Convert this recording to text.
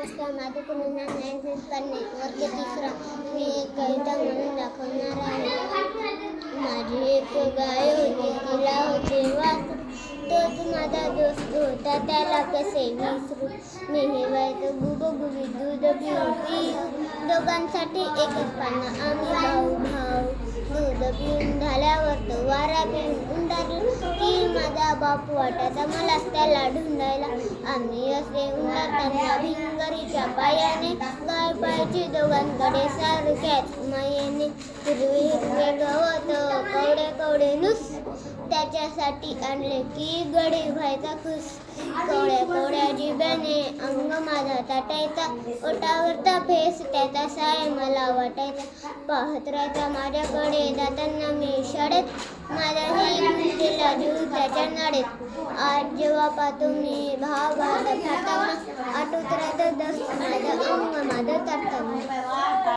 नमस्कार, माझे पूर्ण नाव ज्ञानदेश करणे, वर्ग तिसरा. मी एक कविता म्हणून दाखवणार आहे. माझी एक गाय होती, तिला होते वासरू. तोच माझा दोस्त होता, त्याला कसे विसरू. नेहवायचं गुबगुबी दूध पिऊ. दोघांसाठी एकच पानं, आम्ही भाऊ भाऊ. दूध पिऊन झाल्यावर तो वारा पिऊन उंडारला की माझा बापू वाटायचा मलाच त्याला ढुंढायला. आम्ही असे उंडारताना भिंगरीच्या पायाने गाय पाहायची दोघांकडे सारख्याच मायेने. हिरवे हिरवे गवत कवडे कवडे नुस, त्याच्यासाठी आणले की गडी व्हायचा खुश. कवड्या कवड्या जिभ्याने अंग माझा ताटायचा, ओठावरचा फेस त्याचा साय मला वाटायचा. पाहत राहायचा माझ्याकडे जाताना मी शाळेत, माझ्याही गुंतीला जीव त्याच्या नाडेत. आज जेव्हा पाहतो मी भाव भात खाताना, आठवत राहतं